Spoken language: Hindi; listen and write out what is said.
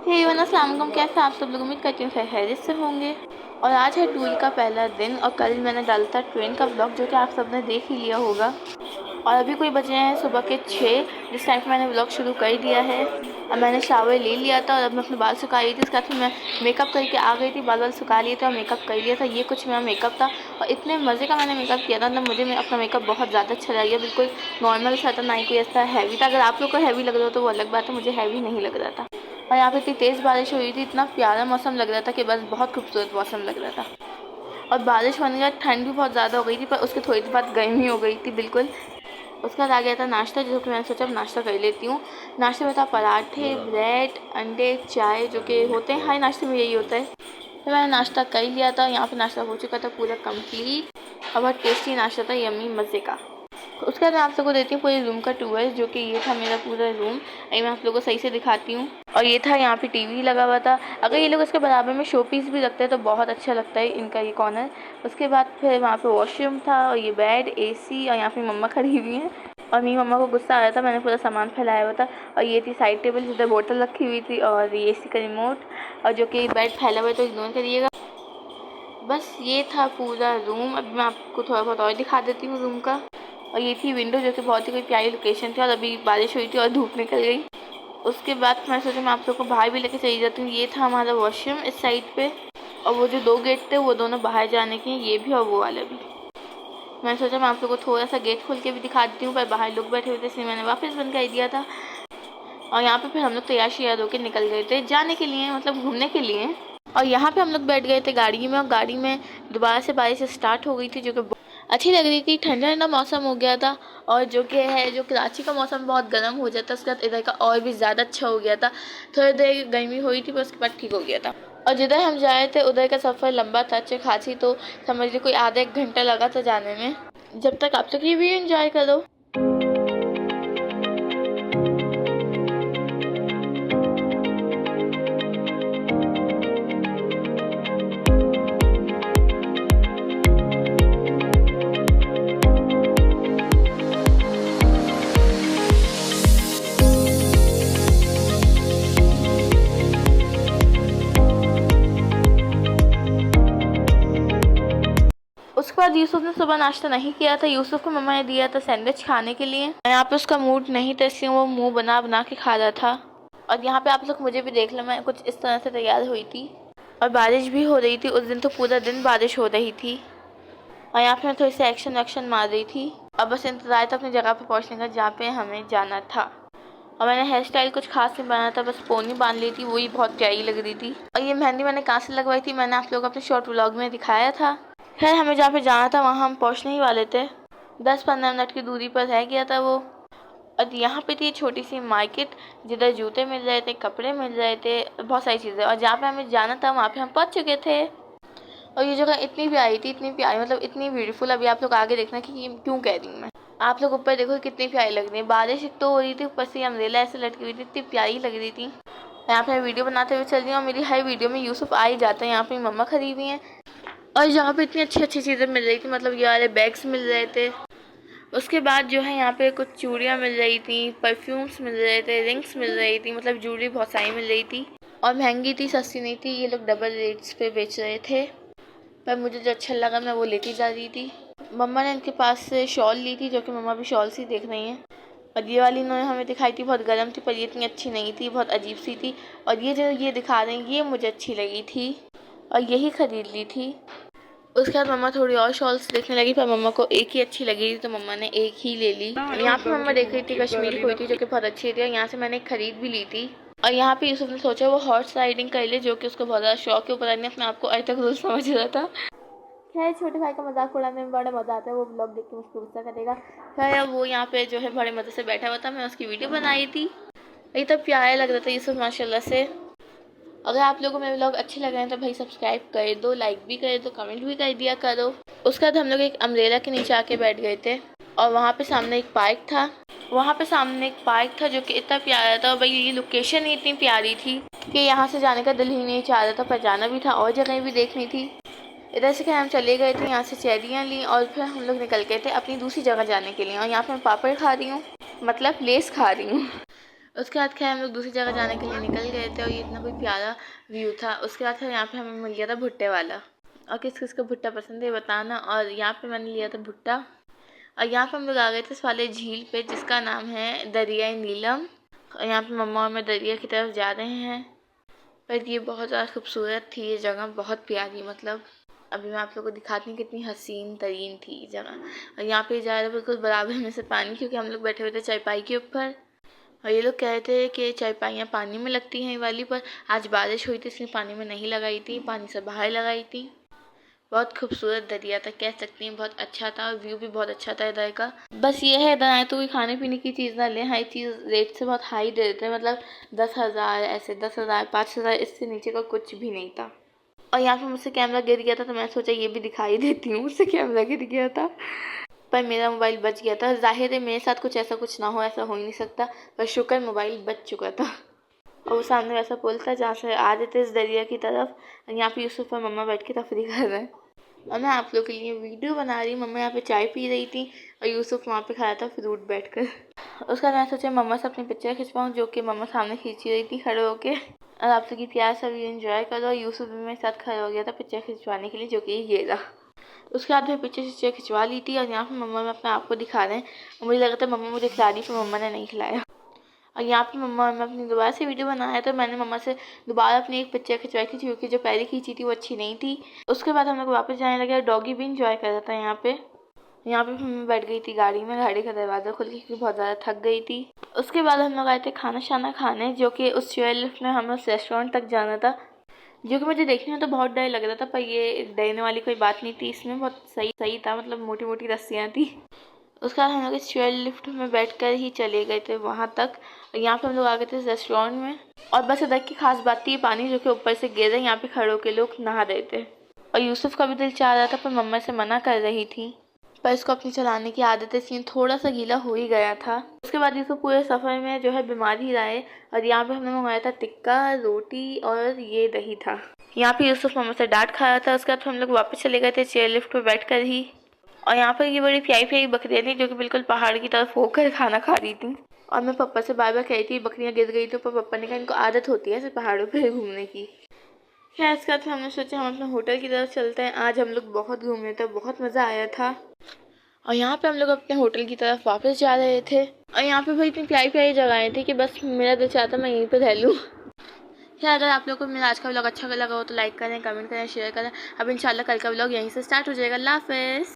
हे एवरीवन, अस्सलाम वालेकुम। कैसे आप सब लोग? उम्मीद करती हूँ खैरियत से होंगे। और आज है टूर का पहला दिन और कल मैंने डाला था ट्रेन का ब्लॉग, जो कि आप सबने देख ही लिया होगा। और अभी कोई बजे हैं सुबह के 6, जिस टाइम पे मैंने ब्लॉग शुरू कर दिया है। अब मैंने शावर ले लिया था और अब मैं अपने बाल सुखा रही थी। उसके बाद फिर मैं मेकअप करके आ गई थी, बाल सुखा लिए थे और मेकअप कर लिया था। ये कुछ मेरा मेकअप था और इतने मज़े का मैंने मेकअप किया था। मतलब मुझे अपना मेकअप बहुत ज़्यादा अच्छा लग गया। बिल्कुल नॉर्मल सा था, ना ही कोई ऐसा हैवी था। अगर आप लोग को हैवी लग रहा हो तो वो अलग बात है, मुझे हैवी नहीं लग रहा था। और यहाँ पे इतनी तेज़ बारिश हुई थी, इतना प्यारा मौसम लग रहा था कि बस बहुत खूबसूरत मौसम लग रहा था। और बारिश होने के बाद ठंड भी बहुत ज़्यादा हो गई थी, पर उसके थोड़ी देर बाद गर्मी हो गई थी बिल्कुल। उसके बाद आ गया था नाश्ता, जो कि मैंने सोचा अब नाश्ता कर लेती हूँ। नाश्ते में था पराठे, ब्रेड, अंडे, चाय, जो कि होते हैं हर नाश्ते में यही होता है। तो मैंने नाश्ता कर लिया था। यहाँ पे नाश्ता हो चुका था पूरा कंप्लीट और बहुत टेस्टी नाश्ता था, यम्मी मज़े का। उसके बाद मैं आप लोगों को देती हूँ पूरे रूम का टूर, जो कि ये था मेरा पूरा रूम। अभी मैं आप लोगों को सही से दिखाती हूँ। और ये था, यहाँ पे टीवी लगा हुआ था। अगर ये लोग इसके बराबर में शो पीस भी रखते हैं तो बहुत अच्छा लगता है इनका ये कॉर्नर। उसके बाद फिर वहाँ पे वॉशरूम था और ये बेड, एसी, और यहाँ पे मम्मा खड़ी हुई हैं। और मेरी मम्मा को गुस्सा आ रहा था, मैंने पूरा सामान फैलाया हुआ था। और ये थी साइड टेबल जिधर बोतल रखी हुई थी, और ये एसी का रिमोट, और जो कि बेड फैला हुआ है तो इग्नोर करिएगा। बस ये था पूरा रूम। अब मैं आपको थोड़ा बहुत और दिखा देती हूँ रूम का। और ये थी विंडो, जो कि बहुत ही कोई प्यारी लोकेशन थी। और अभी बारिश हुई थी और धूप निकल गई। उसके बाद मैं सोचा मैं आप लोग को बाहर भी लेके चली जाती हूँ। ये था हमारा वॉशरूम इस साइड पे, और वो जो 2 गेट थे वो दोनों बाहर जाने के, ये भी और वो वाला भी। मैंने सोचा मैं आप लोग को थोड़ा सा गेट खोल के भी दिखा देती हूँ, पर बाहर लोग बैठे हुए थे इसलिए मैंने वापस बंद कर दिया था। और यहाँ पे फिर हम लोग तैयार श्यार होकर निकल गए थे जाने के लिए, मतलब घूमने के लिए। और यहाँ पे हम लोग बैठ गए थे गाड़ी में, और गाड़ी में दोबारा से बारिश स्टार्ट हो गई थी, जो कि अच्छी लग रही थी। ठंडा ठंडा मौसम हो गया था। और जो कि है, जो कराची का मौसम बहुत गर्म हो जाता है, उसके बाद इधर का और भी ज़्यादा अच्छा हो गया था। थोड़ी देर गर्मी हुई थी पर उसके बाद ठीक हो गया था। और जिधर हम जाए थे उधर का सफ़र लंबा था अच्छे खासी, तो समझ लीजिए कोई आधा 1 घंटा लगा था जाने में। जब तक आप तक ये भी इंजॉय करो। उसके बाद यूसुफ ने सुबह नाश्ता नहीं किया था। यूसुफ को मम्मा ने दिया था सैंडविच खाने के लिए। यहाँ पे उसका मूड नहीं था, इसलिए वो मुंह बना बना के खा रहा था। और यहाँ पे आप लोग मुझे भी देख लो, मैं कुछ इस तरह से तैयार हुई थी। और बारिश भी हो रही थी उस दिन, तो पूरा दिन बारिश हो रही थी। और यहाँ पे मैं थोड़ी सी एक्शन वैक्शन मार रही थी। और बस इंतज़ार था अपनी जगह पर पहुँचने का, जहाँ पे हमें जाना था। और मैंने हेयर स्टाइल कुछ खास नहीं बनाया था, बस पोनी बांध ली थी, वही बहुत प्यारी लग रही थी। और ये मेहंदी मैंने कहाँ से लगवाई थी, मैंने आप लोग अपने शॉर्ट व्लॉग में दिखाया था। खैर, हमें जहाँ पे जाना था वहाँ हम पहुँचने ही वाले थे। 10-15 मिनट की दूरी पर रह गया था वो। और यहाँ पे थी छोटी सी मार्केट, जिधर जूते मिल रहे थे, कपड़े मिल रहे थे, बहुत सारी चीज़ें। और जहाँ पे हमें जाना था वहाँ पे हम पहुँच चुके थे। और ये जगह इतनी प्यारी थी, इतनी प्यारी, मतलब इतनी ब्यूटीफुल। अभी आप लोग आगे देखना कि ये क्यों कह रही हूँ मैं। आप लोग ऊपर देखो कितनी प्यारी लग रही है। बारिश एक तो हो रही थी, ऊपर से अम्ब्रेला ऐसे लटकी हुई थी, इतनी प्यारी लग रही थी। यहाँ पे मैं वीडियो बनाते हुए चल रही हूँ और मेरी हर वीडियो में यूसुफ आ ही जाता है। यहाँ पे मम्मा खड़ी हुई हैं और यहाँ पे इतनी अच्छी अच्छी चीज़ें मिल रही थी, मतलब ये वाले बैग्स मिल रहे थे। उसके बाद जो है यहाँ पे कुछ चूड़ियाँ मिल रही थी, परफ्यूम्स मिल रहे थे, रिंग्स मिल रही थी, मतलब ज्वेलरी बहुत सारी मिल रही थी। और महंगी थी, सस्ती नहीं थी। ये लोग डबल रेट्स पे बेच रहे थे, पर मुझे जो अच्छा लगा मैं वो लेती जा रही थी। मम्मा ने इनके पास से शॉल ली थी, जो कि मम्मा भी शॉल सी देख रही हैं। और ये वाली इन्होंने हमें दिखाई थी, बहुत गर्म थी, पर ये इतनी अच्छी नहीं थी, बहुत अजीब सी थी। और ये जो ये दिखा रहे हैं ये मुझे अच्छी लगी थी और यही ख़रीद ली थी। उसके बाद मम्मा थोड़ी और शॉल्स देखने लगी, पर मम्मा को एक ही अच्छी लगी थी, तो मम्मा ने एक ही ले ली। यहाँ पे मम्मा देख रही थी कश्मीरी कुर्ती, जो कि बहुत अच्छी थी, और यहाँ से मैंने खरीद भी ली थी। और यहाँ पे यूसुफ ने सोचा वो हॉर्स राइडिंग कर ले, जो कि उसको बहुत ज़्यादा शौक है। ऊपर नहीं अपने आपको आज तक रूल समझ रहा था। खैर, छोटे भाई का मजाक उड़ाने में बड़ा मज़ा आता है, वो ब्लॉग देख के मुझको गुस्सा करेगा। खैर, वो यहाँ पे जो है बड़े मज़े से बैठा हुआ था, मैं उसकी वीडियो बनाई थी। ये तो प्यारा लग रहा था यूसुफ माशाल्लाह से। अगर आप लोगों को मेरे व्लॉग अच्छे लग रहे हैं तो भाई सब्सक्राइब कर दो, लाइक भी कर दो, कमेंट भी कर दिया करो। उसके बाद हम लोग एक अम्ब्रेला के नीचे आके बैठ गए थे, और वहाँ पे सामने एक पार्क था जो कि इतना प्यारा था। और भाई ये लोकेशन ही इतनी प्यारी थी कि यहाँ से जाने का दिल ही नहीं चाह रहा था, पर जाना भी था और जगह भी देखनी थी। इधर से हम चले गए थे, यहाँ से चेरियाँ ली और फिर हम लोग निकल गए थे अपनी दूसरी जगह जाने के लिए। और यहाँ पर मैं पापड़ खा रही हूँ, मतलब लेस खा रही हूँ। उसके बाद खैर हम लोग दूसरी जगह जाने के लिए निकल गए थे और ये इतना कोई प्यारा व्यू था। उसके बाद फिर यहाँ पे हमें मिल गया था भुट्टे वाला। और किस किस को भुट्टा पसंद है बताना। और यहाँ पे मैंने लिया था भुट्टा। और यहाँ पे हम लोग आ गए थे इस वाले झील पे जिसका नाम है दरियाई नीलम। और यहाँ पे मम्मा और मैं दरिया की तरफ जा रहे हैं। पर ये बहुत ज़्यादा खूबसूरत थी ये जगह, बहुत प्यारी। मतलब अभी मैं आप लोगों को दिखाती हूँ कितनी हसीन तरीन थी ये जगह। और यहाँ पे जा रहा है बिल्कुल बराबर में से पानी, क्योंकि हम लोग बैठे हुए थे चारपाई के ऊपर। और ये लोग कह रहे थे कि चारपाइयाँ पानी में लगती हैं ये वाली, पर आज बारिश हुई थी इसलिए पानी में नहीं लगाई थी, पानी से बाहर लगाई थी। बहुत खूबसूरत दरिया था, कह सकती हैं बहुत अच्छा था। और व्यू भी बहुत अच्छा था इधर का। बस ये है इधर आए तो कोई खाने पीने की चीज़ ना लें, हाई चीज़ रेट से बहुत हाई दे देते हैं। मतलब 10,000 ऐसे, 10,000 5,000 इससे नीचे का कुछ भी नहीं था। और यहाँ पे मुझसे कैमरा गिर गया था तो मैं सोचा ये भी दिखाई देती हूँ। मुझसे कैमरा गिर गया था पर मेरा मोबाइल बच गया था। जाहिर है मेरे साथ कुछ ना हो, ऐसा हो ही नहीं सकता, पर शुक्र मोबाइल बच चुका था। और वो सामने वैसा पुल था जहाँ से आ रहे थे इस दरिया की तरफ। यहाँ पे यूसुफ और मम्मा बैठ के तफरी कर रहे हैं और मैं आप लोग के लिए वीडियो बना रही। मम्मा यहाँ पे चाय पी रही थी और यूसुफ वहाँ पे खाया था फ्रूट बैठकर। उसका मैं सोचा मम्मा से अपनी पिक्चर खिंचवाऊँ, जो कि मम्मा सामने खींची रही थी खड़े होके। और आप लोग की प्यार से वीडियो एंजॉय करो। यूसुफ भी मेरे साथ खड़ा हो गया था पिक्चर खिंचवाने के लिए, जो कि ये रहा। उसके बाद मैं पिक्चर खिंचवा ली थी। और यहाँ पे मम्मा मैं अपने आप को दिखा रहे हैं और मुझे लगा था मम्मा मुझे खिला रही, पर मम्मा ने नहीं खिलाया। और यहाँ पे मम्मा और मैं अपनी दोबारा से वीडियो बनाया तो मैंने मम्मा से दोबारा अपनी एक पिक्चर खिंचवाई थी, क्योंकि जो पहले खींची थी वो अच्छी नहीं थी। उसके बाद हम लोग वापस जाने लगे। डॉगी भी इंजॉय कर रहा था यहाँ पे। मैं बैठ गई थी गाड़ी में, गाड़ी का दरवाज़ा खुल के, क्योंकि बहुत ज़्यादा थक गई थी। उसके बाद हम लोग आए थे खाना शाना खाने, जो कि उस चेयर लिफ्ट में हमें उस रेस्टोरेंट तक जाना था, जो कि मुझे देखने में तो बहुत डर लग रहा था, पर ये डरने वाली कोई बात नहीं थी। इसमें बहुत सही था, मतलब मोटी मोटी रस्सियाँ थी। उसके बाद हम लोग इस चेयर लिफ्ट में बैठकर ही चले गए थे वहाँ तक। और यहाँ पे हम लोग आ गए थे इस रेस्टोरेंट में। और बस इधर की खास बात थी पानी जो कि ऊपर से गिर रहा है, यहाँ पे खड़े होकर लोग नहा रहे थे। और यूसुफ का भी दिल चाह रहा था, पर मम्मा से मना कर रही थी, पर इसको अपनी चलाने की आदत है, इसलिए थोड़ा सा गीला हो ही गया था। उसके बाद यूसुफ पूरे सफ़र में जो है बीमार ही रहा है। और यहाँ पे हमने मंगाया था टिक्का, रोटी और ये दही था। यहाँ पे यूसुफ मम्मा से डांट खा रहा था। उसके बाद हम लोग वापस चले गए थे चेयर लिफ्ट पे बैठ कर ही। और यहाँ पर ये बड़ी प्यारी प्यारी बकरियाँ थी, जो कि बिल्कुल पहाड़ की तरफ होकर खाना खा रही थी। और मैं पापा से बार बार कही थी बकरियाँ गिर गई, तो पापा ने कहा इनको आदत होती है ऐसे पहाड़ों पे घूमने की। खैर इसके बाद हमने सोचा हम अपने होटल की तरफ चलते हैं। आज हम लोग बहुत घूमे थे, बहुत मज़ा आया था। और यहाँ पे हम लोग अपने होटल की तरफ वापस जा रहे थे। और यहाँ पे भाई इतनी प्यारी प्यारी जगहें थी कि बस मेरा दिल चाहता मैं यहीं पे रह लूँ। खैर अगर आप लोगों को मेरा आज का व्लॉग अच्छा लगा हो तो लाइक करें, कमेंट करें, शेयर करें। अब इंशाल्लाह कल का व्लॉग यहीं से स्टार्ट हो जाएगा। अल्लाह हाफ़िज़।